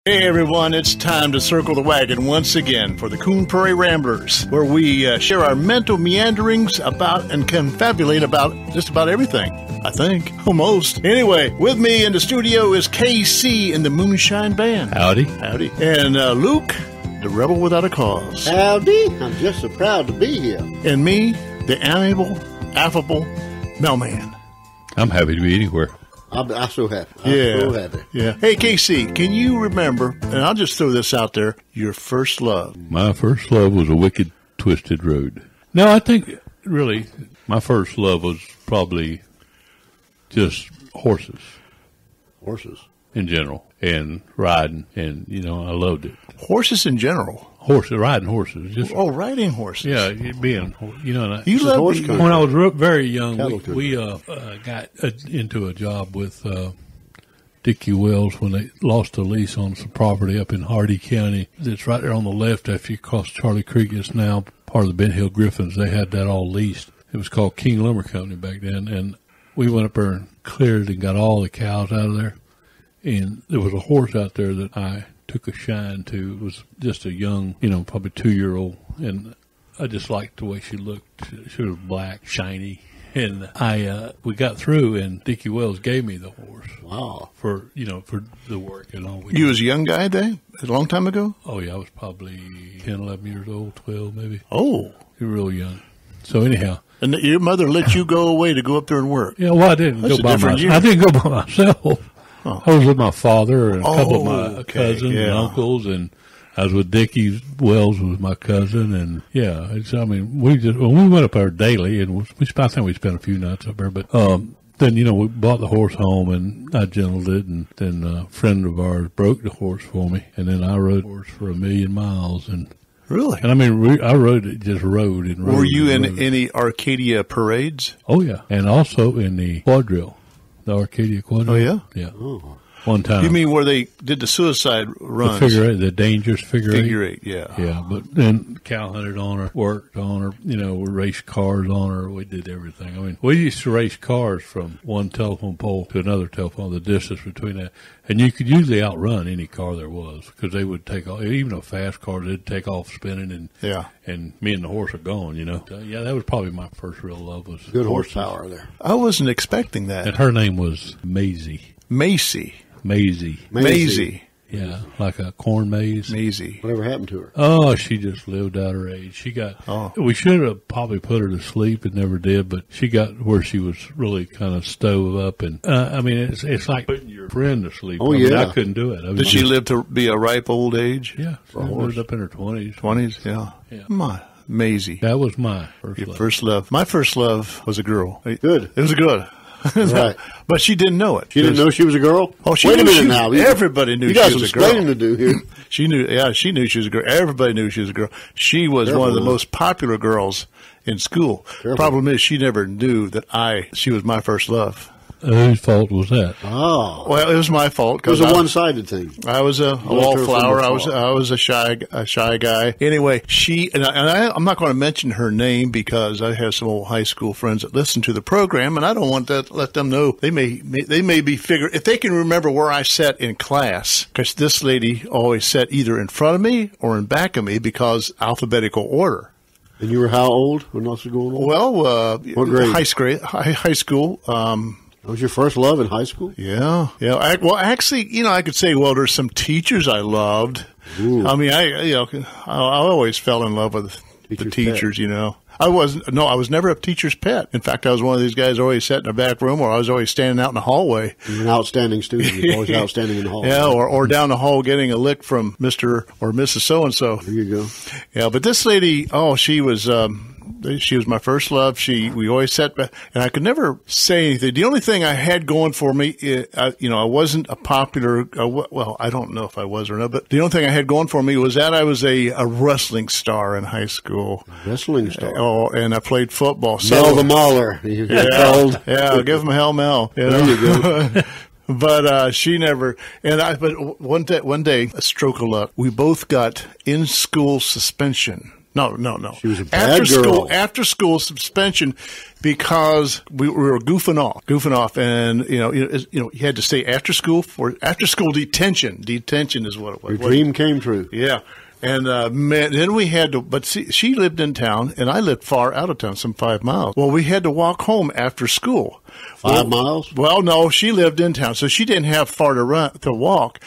Hey everyone, it's time to circle the wagon once again for the Coon Prairie Ramblers, where we share our mental meanderings about and confabulate about just about everything. I think. Almost. Anyway, with me in the studio is KC in the Moonshine Band. Howdy. Howdy. And Luke, the Rebel Without a Cause. Howdy. I'm just so proud to be here. And me, the amiable, affable mailman. I'm happy to be anywhere. I'm so happy. I'm so happy. Yeah. Hey, KC, can you remember, and I'll just throw this out there, your first love? My first love was a wicked, twisted road. No, I think, really, my first love was probably just horses. Horses? In general. And riding. And, you know, I loved it. Horses in general? Riding horses. Just, riding horses. Yeah, being, you know. And you love horse when I was very young, we got into a job with Dickie Wells when they lost a lease on some property up in Hardy County. It's right there on the left after you cross Charlie Creek. It's now part of the Ben Hill Griffins. They had that all leased. It was called King Lumber Company back then. And we went up there and cleared and got all the cows out of there. And there was a horse out there that I took a shine to. It was just a young, you know, probably 2-year-old, and I just liked the way she looked. She was black, shiny, and we got through, and Dickie Wells gave me the horse. Wow! For the work and all. You was a young guy then, a long time ago. Oh yeah, I was probably 10, 11 years old, 12 maybe. Oh, you were real young. So anyhow. And your mother let you go away to go up there and work. Yeah, well, I didn't go by myself. I didn't go by myself. Oh. I was with my father and a couple of my cousins and uncles, and I was with Dickie Wells, was my cousin, and when we went up there daily, and I think we spent a few nights up there, but then, you know, we bought the horse home, and I gentled it, and then a friend of ours broke the horse for me, and then I rode the horse for 1,000,000 miles, and really? And I mean, I rode it, just rode and rode. Were you in any Arcadia parades? Oh, yeah, and also in the quadrille. The Arcadia quadrille. Oh, yeah? Yeah. Oh. One time. You mean where they did the suicide runs? The figure eight, the dangerous figure eight. Figure eight, yeah. Yeah, but then cow hunted on her, worked on her, you know, we raced cars on her. We did everything. I mean, we used to race cars from one telephone pole to another telephone, the distance between that. And you could usually outrun any car there was because they would take off, even a fast car, they'd take off spinning and me and the horse are gone, you know. So, yeah, that was probably my first real love was good horses. Horsepower there. I wasn't expecting that. And her name was Maisie. Maisie. Yeah, like a corn maze. Maisie. Whatever happened to her? Oh, she just lived out her age. She got, we should have probably put her to sleep and never did, but she got where she was really kind of stove up. And, I mean, it's like putting your friend to sleep. Oh, I couldn't do it. Did she live to be a ripe old age? Yeah. She lived up in her 20s. 20s, yeah. My, Maisie. That was my first Your love. First love. My first love was a girl. Good. It was a girl. Right. But she didn't know it. She didn't know she was a girl? Oh, she Wait knew a minute now. Everybody knew she was a girl. You got some explaining to do here. She knew she was a girl. Everybody knew she was a girl. She was one of the most popular girls in school. Problem is, she never knew that she was my first love. Whose fault was that? Oh. Well, it was my fault. It was a one-sided thing. I was a wallflower. I was a shy guy. Anyway, I'm not going to mention her name because I have some old high school friends that listen to the program, and I don't want to let them know. They may be figuring if they can remember where I sat in class, because this lady always sat either in front of me or in back of me because alphabetical order. And you were how old when this was going on? Well, what grade? High school. That was your first love in high school? Yeah. Actually, you know, I could say, well, there's some teachers I loved. Ooh. I mean, I always fell in love with the teachers, you know. I was never a teacher's pet. In fact, I was one of these guys who always sat in the back room, or I was always standing out in the hallway. You're an outstanding student. You're always outstanding in the hall. Yeah, or down the hall getting a lick from Mr. or Mrs. So-and-so. There you go. Yeah, but this lady, she was my first love. We always sat back, and I could never say anything. The only thing I had going for me, I wasn't a popular, well, I don't know if I was or not, but the only thing I had going for me was that I was a wrestling star in high school. Wrestling star? Oh, and I played football. Mel the Mauler. Yeah, give him hell, Mel. There you go. But she never. But one day, a stroke of luck, we both got in-school suspension No. She was a bad girl. After school suspension because we were goofing off, and you had to stay after school for after school detention. Detention is what it was. Your dream came true. Yeah. And then we had to, but see, she lived in town, and I lived far out of town, some 5 miles. Well, we had to walk home after school. 5 miles? Well, no, she lived in town, so she didn't have far to walk.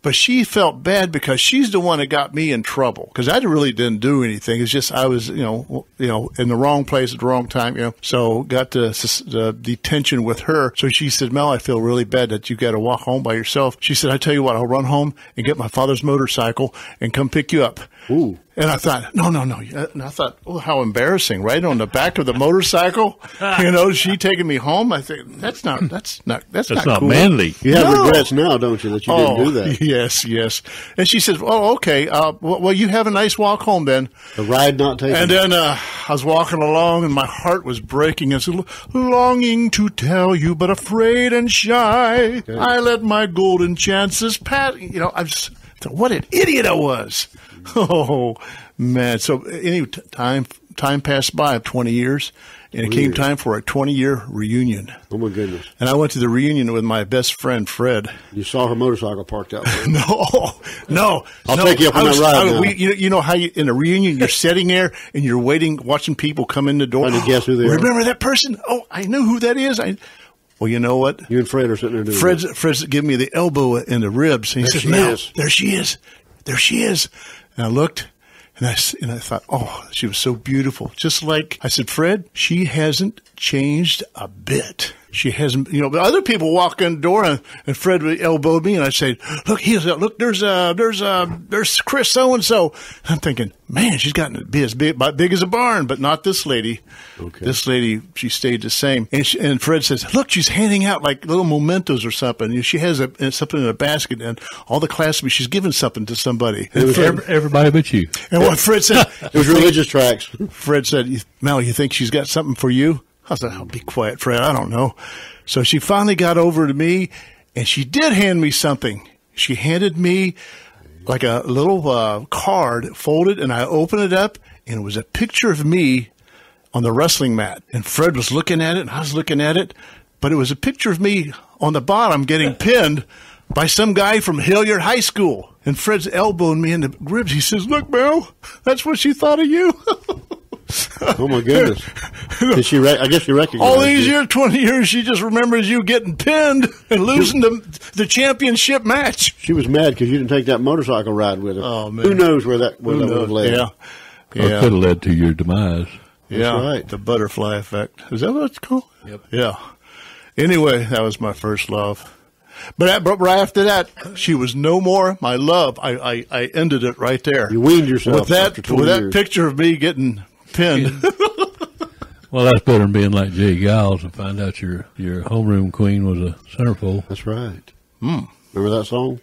But she felt bad because she's the one that got me in trouble because I really didn't do anything. It's just I was, in the wrong place at the wrong time, So got the detention with her. So she said, Mel, I feel really bad that you got to walk home by yourself. She said, I tell you what, I'll run home and get my father's motorcycle and come pick you up. Ooh. And I thought, no. And I thought, oh, how embarrassing, right? On the back of the motorcycle, she taking me home. I think that's not not cool. Manly. You have regrets now, don't you, that you didn't do that? Yes. And she says, oh, okay. Well, you have a nice walk home then. The ride not taken. And then I was walking along and my heart was breaking. I said, longing to tell you, but afraid and shy. Okay. I let my golden chances pass. I just thought, what an idiot I was. Oh, man. So anyway, time passed by, 20 years, and it came time for a 20-year reunion. Oh, my goodness. And I went to the reunion with my best friend, Fred. You saw her motorcycle parked out there. No. I'll take you up on that ride now. You know how in a reunion you're sitting there and you're waiting, watching people come in the door. Trying to guess who they are. Remember that person? Oh, I know who that is. Well, you know what? You and Fred are sitting there doing Fred's giving me the elbow in the ribs. And he says, Mel, there she is. There she is. And I looked, and I thought, oh, she was so beautiful. Just like, I said, Fred, she hasn't changed a bit. She hasn't, but other people walk in the door and Fred elbowed me and I say, look, there's Chris so-and-so. I'm thinking, man, she's gotten to be as big as a barn, but not this lady. Okay. This lady, she stayed the same. And Fred says, look, she's handing out like little mementos or something. She has something in a basket and all the classmates, she's giving something to somebody. It was everybody but you. And what Fred said, it was religious tracts. Fred said, Mel, you think she's got something for you? I said, oh, be quiet, Fred. I don't know. So she finally got over to me, and she did hand me something. She handed me like a little card folded, and I opened it up, and it was a picture of me on the wrestling mat. And Fred was looking at it, and I was looking at it, but it was a picture of me on the bottom getting pinned by some guy from Hilliard High School. And Fred's elbowing me in the ribs. He says, look, Mel, that's what she thought of you. Oh, my goodness. I guess she recognized all these years, 20 years, she just remembers you getting pinned and losing the championship match. She was mad because you didn't take that motorcycle ride with her. Oh, man. Who knows where that would have led? Yeah. It could have led to your demise. That's right. The butterfly effect. Is that what it's called? Yep. Yeah. Anyway, that was my first love. But right after that, she was no more my love. I ended it right there. You weaned yourself with that picture of me getting pinned. Well, that's better than being like Jay Giles and find out your homeroom queen was a centerfold. That's right. Remember that song?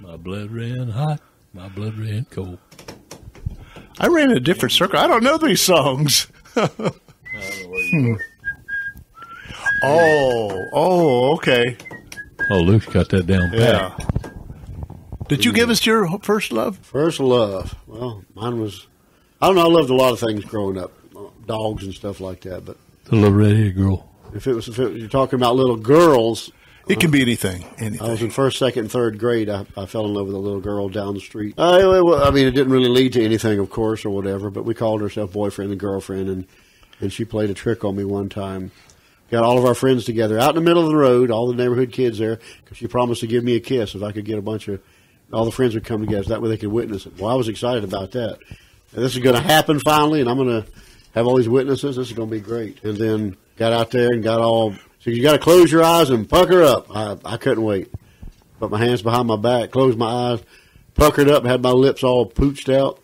My blood ran hot, my blood ran cold. I ran a different circle. I don't know these songs. I don't know where you were. Oh, okay. Oh, Luke's got that down pat. Yeah. Did you give us your first love? First love. Well, mine was, I don't know, I loved a lot of things growing up, dogs and stuff like that. But the little red-haired girl. If you're talking about little girls, it can be anything. I was in first, second, and third grade. I fell in love with a little girl down the street. I mean, it didn't really lead to anything, of course, or whatever. But we called ourselves boyfriend and girlfriend, and she played a trick on me one time. Got all of our friends together out in the middle of the road, all the neighborhood kids there, because she promised to give me a kiss if I could get all the friends would come together. That way they could witness it. Well, I was excited about that. And this is going to happen finally, and I'm going to have all these witnesses. This is going to be great. And then got out there and so you got to close your eyes and pucker up. I couldn't wait. Put my hands behind my back, closed my eyes, puckered up, had my lips all pooched out.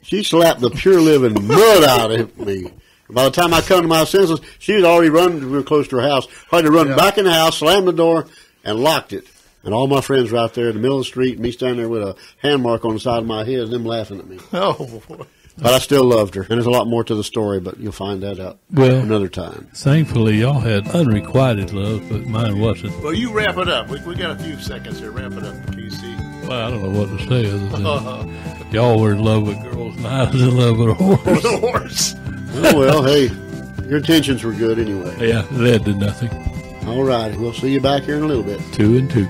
She slapped the pure living mud out of me. By the time I come to my senses, she had already run. We were close to her house. Had to run back in the house, slammed the door, and locked it. And all my friends were out there in the middle of the street, and me standing there with a hand mark on the side of my head, and them laughing at me. Oh, boy. But I still loved her. And there's a lot more to the story, but you'll find that out another time. Thankfully, y'all had unrequited love, but mine wasn't. Well, you wrap it up. We got a few seconds here. Wrap it up, KC. Well, I don't know what to say other than Y'all were in love with girls, and I was in love with a horse. With a horse. Oh, well, hey, your intentions were good anyway. Yeah, it led to nothing. All right, we'll see you back here in a little bit. 2 and 2.